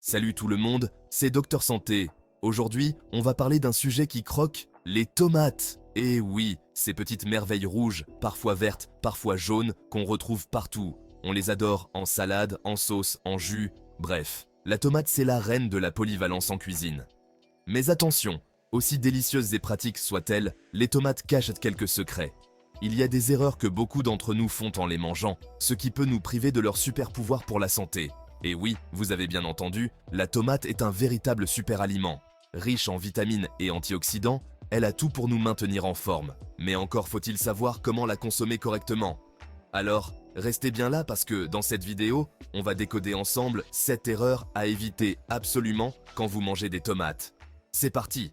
Salut tout le monde, c'est Docteur Santé. Aujourd'hui, on va parler d'un sujet qui croque, les tomates. Et oui, ces petites merveilles rouges, parfois vertes, parfois jaunes, qu'on retrouve partout. On les adore en salade, en sauce, en jus, bref. La tomate, c'est la reine de la polyvalence en cuisine. Mais attention, aussi délicieuses et pratiques soient-elles, les tomates cachent quelques secrets. Il y a des erreurs que beaucoup d'entre nous font en les mangeant, ce qui peut nous priver de leur super pouvoir pour la santé. Et oui, vous avez bien entendu, la tomate est un véritable super aliment. Riche en vitamines et antioxydants, elle a tout pour nous maintenir en forme. Mais encore faut-il savoir comment la consommer correctement. Alors, restez bien là parce que dans cette vidéo, on va décoder ensemble 7 erreurs à éviter absolument quand vous mangez des tomates. C'est parti!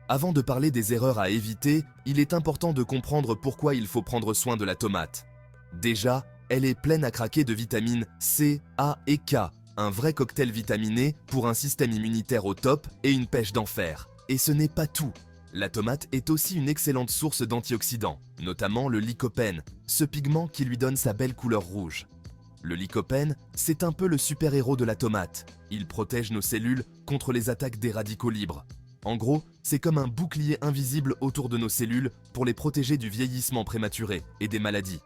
Avant de parler des erreurs à éviter, il est important de comprendre pourquoi il faut prendre soin de la tomate. Déjà, elle est pleine à craquer de vitamines C, A et K, un vrai cocktail vitaminé pour un système immunitaire au top et une pêche d'enfer. Et ce n'est pas tout. La tomate est aussi une excellente source d'antioxydants, notamment le lycopène, ce pigment qui lui donne sa belle couleur rouge. Le lycopène, c'est un peu le super-héros de la tomate. Il protège nos cellules contre les attaques des radicaux libres. En gros, c'est comme un bouclier invisible autour de nos cellules pour les protéger du vieillissement prématuré et des maladies.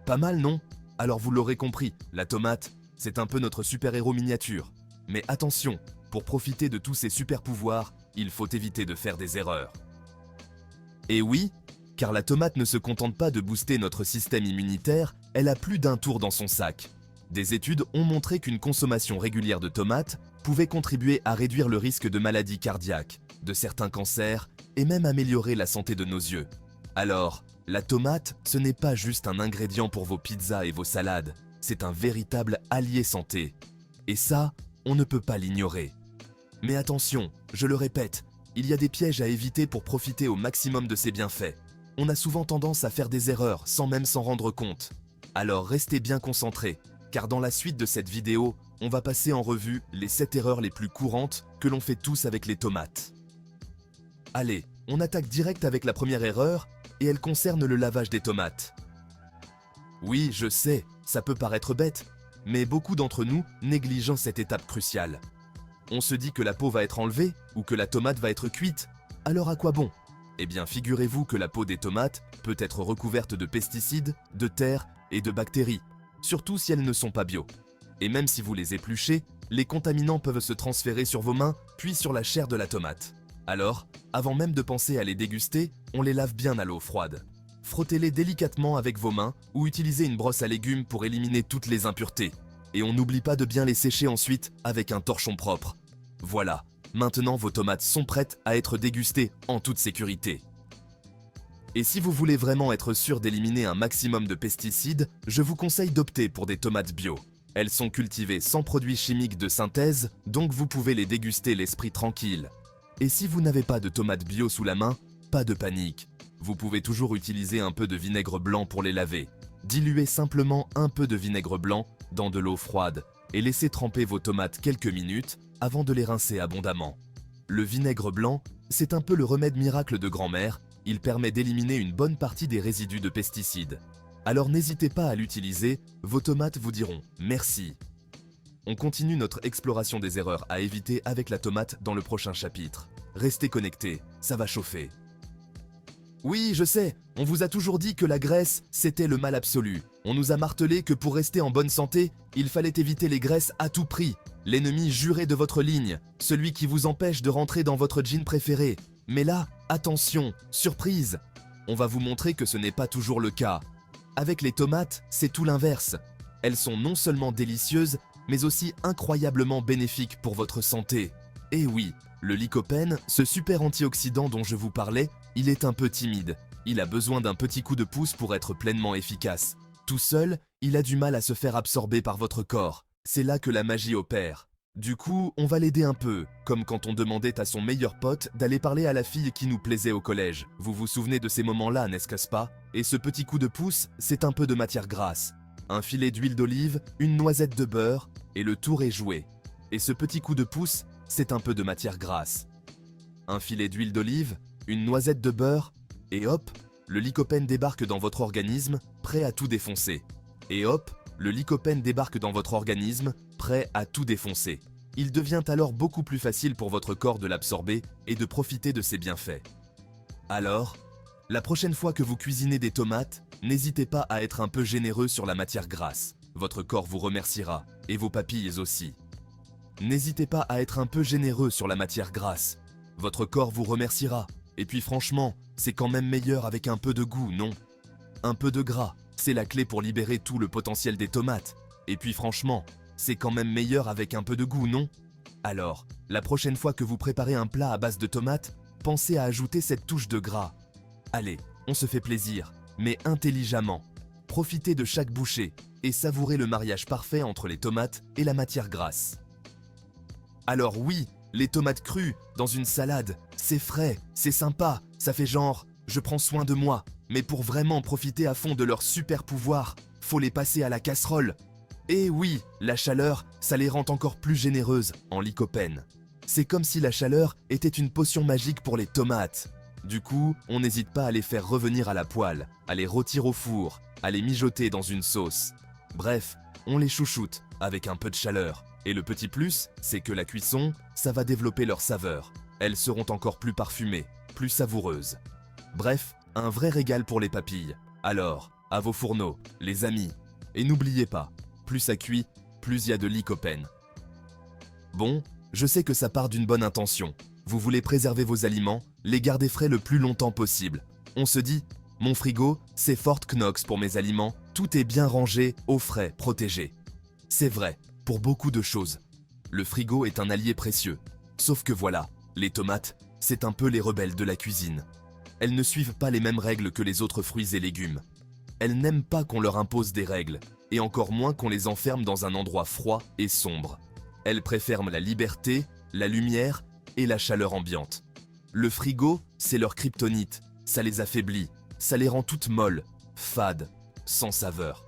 Pas mal, non? Alors vous l'aurez compris, la tomate, c'est un peu notre super-héros miniature. Mais attention, pour profiter de tous ces super-pouvoirs, il faut éviter de faire des erreurs. Et oui, car la tomate ne se contente pas de booster notre système immunitaire, elle a plus d'un tour dans son sac. Des études ont montré qu'une consommation régulière de tomates pouvait contribuer à réduire le risque de maladies cardiaques, de certains cancers et même améliorer la santé de nos yeux. Alors, la tomate, ce n'est pas juste un ingrédient pour vos pizzas et vos salades, c'est un véritable allié santé. Et ça, on ne peut pas l'ignorer. Mais attention, je le répète, il y a des pièges à éviter pour profiter au maximum de ses bienfaits. On a souvent tendance à faire des erreurs sans même s'en rendre compte. Alors restez bien concentrés, car dans la suite de cette vidéo, on va passer en revue les 7 erreurs les plus courantes que l'on fait tous avec les tomates. Allez, on attaque direct avec la première erreur, et elle concerne le lavage des tomates. Oui, je sais, ça peut paraître bête, mais beaucoup d'entre nous négligent cette étape cruciale. On se dit que la peau va être enlevée ou que la tomate va être cuite, alors à quoi bon? Eh bien, figurez-vous que la peau des tomates peut être recouverte de pesticides, de terre et de bactéries, surtout si elles ne sont pas bio. Et même si vous les épluchez, les contaminants peuvent se transférer sur vos mains puis sur la chair de la tomate. Alors, avant même de penser à les déguster, on les lave bien à l'eau froide. Frottez-les délicatement avec vos mains ou utilisez une brosse à légumes pour éliminer toutes les impuretés. Et on n'oublie pas de bien les sécher ensuite avec un torchon propre. Voilà, maintenant vos tomates sont prêtes à être dégustées en toute sécurité. Et si vous voulez vraiment être sûr d'éliminer un maximum de pesticides, je vous conseille d'opter pour des tomates bio. Elles sont cultivées sans produits chimiques de synthèse, donc vous pouvez les déguster l'esprit tranquille. Et si vous n'avez pas de tomates bio sous la main, pas de panique. Vous pouvez toujours utiliser un peu de vinaigre blanc pour les laver. Diluez simplement un peu de vinaigre blanc dans de l'eau froide et laissez tremper vos tomates quelques minutes avant de les rincer abondamment. Le vinaigre blanc, c'est un peu le remède miracle de grand-mère, il permet d'éliminer une bonne partie des résidus de pesticides. Alors n'hésitez pas à l'utiliser, vos tomates vous diront merci. On continue notre exploration des erreurs à éviter avec la tomate dans le prochain chapitre. Restez connectés, ça va chauffer. Oui, je sais, on vous a toujours dit que la graisse, c'était le mal absolu. On nous a martelé que pour rester en bonne santé, il fallait éviter les graisses à tout prix. L'ennemi juré de votre ligne, celui qui vous empêche de rentrer dans votre jean préféré. Mais là, attention, surprise! On va vous montrer que ce n'est pas toujours le cas. Avec les tomates, c'est tout l'inverse. Elles sont non seulement délicieuses, mais aussi incroyablement bénéfiques pour votre santé. Et oui, le lycopène, ce super antioxydant dont je vous parlais, il est un peu timide. Il a besoin d'un petit coup de pouce pour être pleinement efficace. Tout seul, il a du mal à se faire absorber par votre corps. C'est là que la magie opère. Du coup, on va l'aider un peu, comme quand on demandait à son meilleur pote d'aller parler à la fille qui nous plaisait au collège. Vous vous souvenez de ces moments-là, n'est-ce pas? Et ce petit coup de pouce, c'est un peu de matière grasse. Un filet d'huile d'olive, une noisette de beurre, et le tour est joué. Et ce petit coup de pouce, c'est un peu de matière grasse. Un filet d'huile d'olive, une noisette de beurre, et hop, le lycopène débarque dans votre organisme, prêt à tout défoncer. Et hop, le lycopène débarque dans votre organisme, prêt à tout défoncer. Il devient alors beaucoup plus facile pour votre corps de l'absorber et de profiter de ses bienfaits. Alors, la prochaine fois que vous cuisinez des tomates, n'hésitez pas à être un peu généreux sur la matière grasse. Votre corps vous remerciera, et vos papilles aussi. N'hésitez pas à être un peu généreux sur la matière grasse. Votre corps vous remerciera. Et puis franchement, c'est quand même meilleur avec un peu de goût, non? Un peu de gras, c'est la clé pour libérer tout le potentiel des tomates. Et puis franchement, c'est quand même meilleur avec un peu de goût, non? Alors, la prochaine fois que vous préparez un plat à base de tomates, pensez à ajouter cette touche de gras. Allez, on se fait plaisir, mais intelligemment. Profitez de chaque bouchée et savourez le mariage parfait entre les tomates et la matière grasse. Alors oui, les tomates crues dans une salade, c'est frais, c'est sympa, ça fait genre « je prends soin de moi ». Mais pour vraiment profiter à fond de leur super pouvoir, faut les passer à la casserole. Et oui, la chaleur, ça les rend encore plus généreuses en lycopène. C'est comme si la chaleur était une potion magique pour les tomates. Du coup, on n'hésite pas à les faire revenir à la poêle, à les rôtir au four, à les mijoter dans une sauce. Bref, on les chouchoute avec un peu de chaleur. Et le petit plus, c'est que la cuisson, ça va développer leur saveur. Elles seront encore plus parfumées, plus savoureuses. Bref, un vrai régal pour les papilles. Alors, à vos fourneaux, les amis. Et n'oubliez pas, plus ça cuit, plus il y a de lycopène. Bon, je sais que ça part d'une bonne intention. Vous voulez préserver vos aliments, les garder frais le plus longtemps possible. On se dit, mon frigo, c'est Fort Knox pour mes aliments, tout est bien rangé, au frais, protégé. C'est vrai, pour beaucoup de choses. Le frigo est un allié précieux. Sauf que voilà, les tomates, c'est un peu les rebelles de la cuisine. Elles ne suivent pas les mêmes règles que les autres fruits et légumes. Elles n'aiment pas qu'on leur impose des règles, et encore moins qu'on les enferme dans un endroit froid et sombre. Elles préfèrent la liberté, la lumière et la chaleur ambiante. Le frigo, c'est leur kryptonite, ça les affaiblit, ça les rend toutes molles, fades, sans saveur.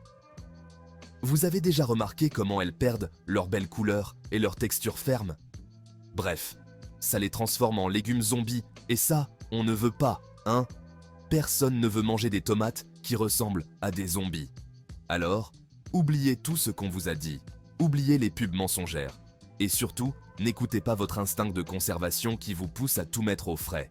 Vous avez déjà remarqué comment elles perdent leur belle couleur et leur texture ferme? Bref, ça les transforme en légumes zombies, et ça, on ne veut pas, hein? Personne ne veut manger des tomates qui ressemblent à des zombies. Alors, oubliez tout ce qu'on vous a dit, oubliez les pubs mensongères, et surtout, n'écoutez pas votre instinct de conservation qui vous pousse à tout mettre au frais.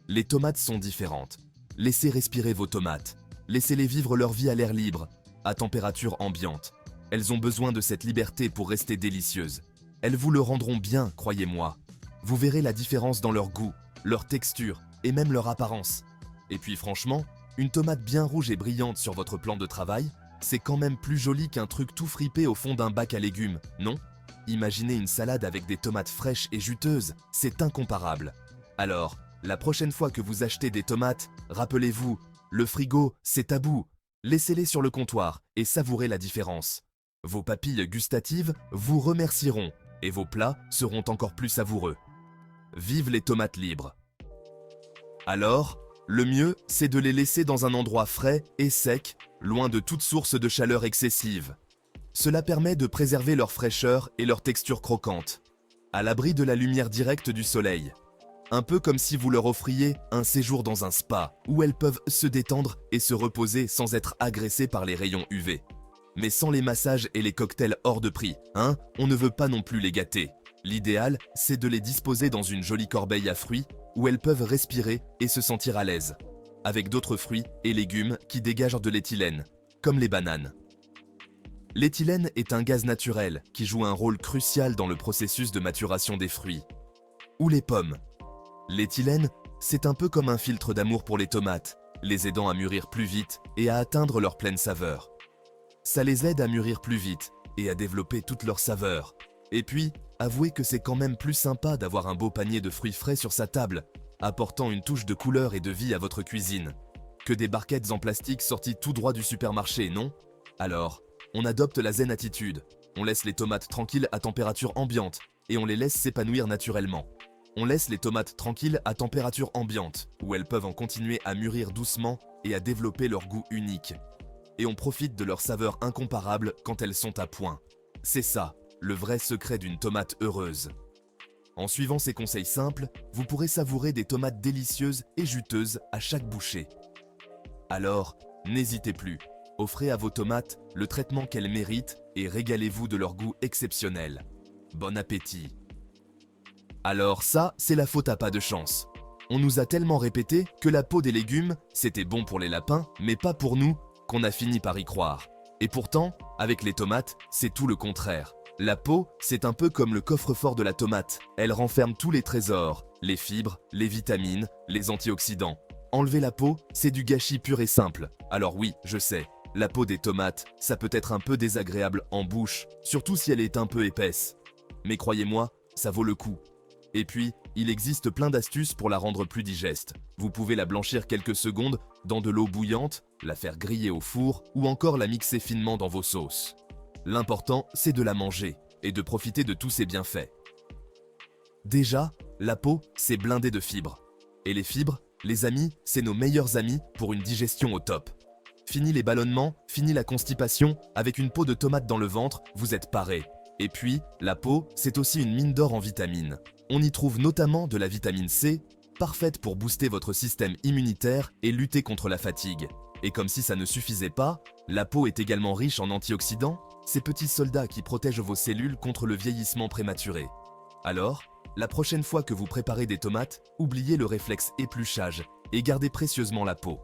Les tomates sont différentes. Laissez respirer vos tomates, laissez-les vivre leur vie à l'air libre, à température ambiante. Elles ont besoin de cette liberté pour rester délicieuses. Elles vous le rendront bien, croyez-moi. Vous verrez la différence dans leur goût, leur texture et même leur apparence. Et puis franchement, une tomate bien rouge et brillante sur votre plan de travail, c'est quand même plus joli qu'un truc tout fripé au fond d'un bac à légumes, non? Imaginez une salade avec des tomates fraîches et juteuses, c'est incomparable. Alors, la prochaine fois que vous achetez des tomates, rappelez-vous, le frigo, c'est tabou. Laissez-les sur le comptoir et savourez la différence. Vos papilles gustatives vous remercieront et vos plats seront encore plus savoureux. Vive les tomates libres! Alors, le mieux, c'est de les laisser dans un endroit frais et sec, loin de toute source de chaleur excessive. Cela permet de préserver leur fraîcheur et leur texture croquante, à l'abri de la lumière directe du soleil. Un peu comme si vous leur offriez un séjour dans un spa, où elles peuvent se détendre et se reposer sans être agressées par les rayons UV. Mais sans les massages et les cocktails hors de prix, hein, on ne veut pas non plus les gâter. L'idéal, c'est de les disposer dans une jolie corbeille à fruits, où elles peuvent respirer et se sentir à l'aise, avec d'autres fruits et légumes qui dégagent de l'éthylène, comme les bananes. L'éthylène est un gaz naturel qui joue un rôle crucial dans le processus de maturation des fruits. Ou les pommes. L'éthylène, c'est un peu comme un filtre d'amour pour les tomates, les aidant à mûrir plus vite et à atteindre leur pleine saveur. Ça les aide à mûrir plus vite et à développer toute leur saveur. Et puis, avouez que c'est quand même plus sympa d'avoir un beau panier de fruits frais sur sa table, apportant une touche de couleur et de vie à votre cuisine, que des barquettes en plastique sorties tout droit du supermarché, non? Alors, on adopte la zen attitude, on laisse les tomates tranquilles à température ambiante et on les laisse s'épanouir naturellement. On laisse les tomates tranquilles à température ambiante, où elles peuvent en continuer à mûrir doucement et à développer leur goût unique. Et on profite de leur saveur incomparable quand elles sont à point. C'est ça, le vrai secret d'une tomate heureuse. En suivant ces conseils simples, vous pourrez savourer des tomates délicieuses et juteuses à chaque bouchée. Alors, n'hésitez plus, Offrez à vos tomates le traitement qu'elles méritent et régalez-vous de leur goût exceptionnel. Bon appétit! Alors ça, c'est la faute à pas de chance. On nous a tellement répété que la peau des légumes, c'était bon pour les lapins, mais pas pour nous, qu'on a fini par y croire. Et pourtant, avec les tomates, c'est tout le contraire. La peau, c'est un peu comme le coffre-fort de la tomate. Elle renferme tous les trésors, les fibres, les vitamines, les antioxydants. Enlever la peau, c'est du gâchis pur et simple. Alors oui, je sais, la peau des tomates, ça peut être un peu désagréable en bouche, surtout si elle est un peu épaisse. Mais croyez-moi, ça vaut le coup. Et puis, il existe plein d'astuces pour la rendre plus digeste. Vous pouvez la blanchir quelques secondes dans de l'eau bouillante, la faire griller au four ou encore la mixer finement dans vos sauces. L'important, c'est de la manger et de profiter de tous ses bienfaits. Déjà, la peau, c'est blindé de fibres. Et les fibres, les amis, c'est nos meilleurs amis pour une digestion au top. Fini les ballonnements, fini la constipation, avec une peau de tomate dans le ventre, vous êtes paré. Et puis, la peau, c'est aussi une mine d'or en vitamines. On y trouve notamment de la vitamine C, parfaite pour booster votre système immunitaire et lutter contre la fatigue. Et comme si ça ne suffisait pas, la peau est également riche en antioxydants, ces petits soldats qui protègent vos cellules contre le vieillissement prématuré. Alors, la prochaine fois que vous préparez des tomates, oubliez le réflexe épluchage et gardez précieusement la peau.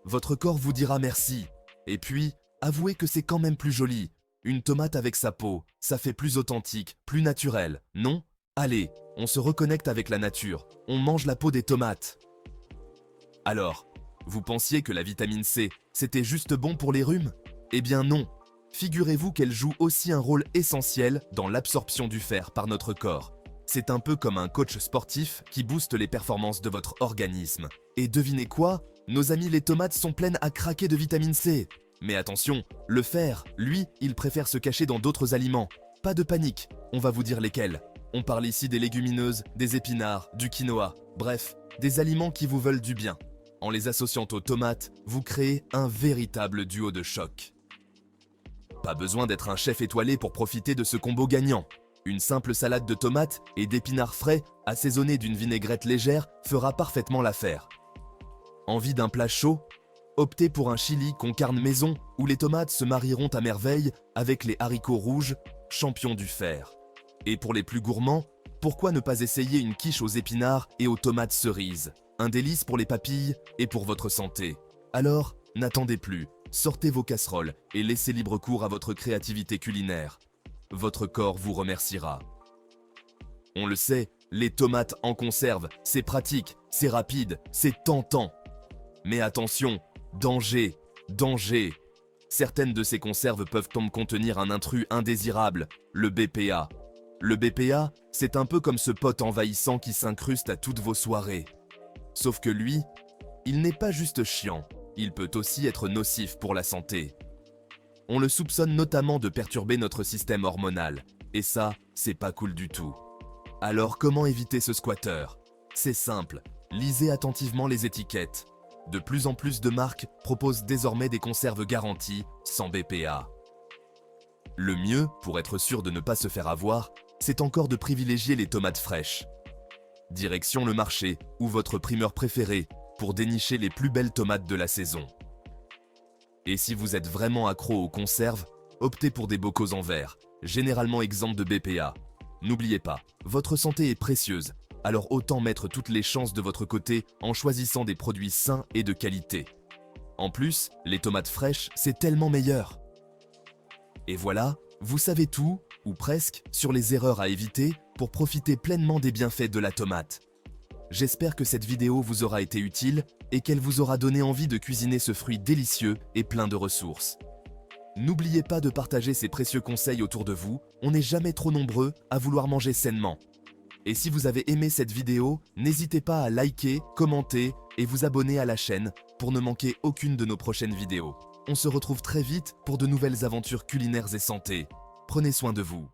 Votre corps vous dira merci. Et puis, avouez que c'est quand même plus joli. Une tomate avec sa peau, ça fait plus authentique, plus naturel, non? Allez, on se reconnecte avec la nature, on mange la peau des tomates. Alors, vous pensiez que la vitamine C, c'était juste bon pour les rhumes? Eh bien non. Figurez-vous qu'elle joue aussi un rôle essentiel dans l'absorption du fer par notre corps. C'est un peu comme un coach sportif qui booste les performances de votre organisme. Et devinez quoi? Nos amis les tomates sont pleines à craquer de vitamine C. Mais attention, le fer, lui, il préfère se cacher dans d'autres aliments. Pas de panique, on va vous dire lesquels. On parle ici des légumineuses, des épinards, du quinoa, bref, des aliments qui vous veulent du bien. En les associant aux tomates, vous créez un véritable duo de choc. Pas besoin d'être un chef étoilé pour profiter de ce combo gagnant. Une simple salade de tomates et d'épinards frais, assaisonnée d'une vinaigrette légère, fera parfaitement l'affaire. Envie d'un plat chaud? Optez pour un chili con carne maison où les tomates se marieront à merveille avec les haricots rouges, champions du fer. Et pour les plus gourmands, pourquoi ne pas essayer une quiche aux épinards et aux tomates cerises? Un délice pour les papilles et pour votre santé. Alors, n'attendez plus, sortez vos casseroles et laissez libre cours à votre créativité culinaire. Votre corps vous remerciera. On le sait, les tomates en conserve, c'est pratique, c'est rapide, c'est tentant. Mais attention, danger, danger. Certaines de ces conserves peuvent contenir un intrus indésirable, le BPA. Le BPA, c'est un peu comme ce pote envahissant qui s'incruste à toutes vos soirées. Sauf que lui, il n'est pas juste chiant, il peut aussi être nocif pour la santé. On le soupçonne notamment de perturber notre système hormonal, et ça, c'est pas cool du tout. Alors comment éviter ce squatter? C'est simple, lisez attentivement les étiquettes. De plus en plus de marques proposent désormais des conserves garanties sans BPA. Le mieux, pour être sûr de ne pas se faire avoir, c'est encore de privilégier les tomates fraîches. Direction le marché ou votre primeur préféré pour dénicher les plus belles tomates de la saison. Et si vous êtes vraiment accro aux conserves, optez pour des bocaux en verre, généralement exempts de BPA. N'oubliez pas, votre santé est précieuse, alors autant mettre toutes les chances de votre côté en choisissant des produits sains et de qualité. En plus, les tomates fraîches, c'est tellement meilleur. Et voilà, vous savez tout, ou presque, sur les erreurs à éviter pour profiter pleinement des bienfaits de la tomate. J'espère que cette vidéo vous aura été utile et qu'elle vous aura donné envie de cuisiner ce fruit délicieux et plein de ressources. N'oubliez pas de partager ces précieux conseils autour de vous, on n'est jamais trop nombreux à vouloir manger sainement. Et si vous avez aimé cette vidéo, n'hésitez pas à liker, commenter et vous abonner à la chaîne pour ne manquer aucune de nos prochaines vidéos. On se retrouve très vite pour de nouvelles aventures culinaires et santé. Prenez soin de vous.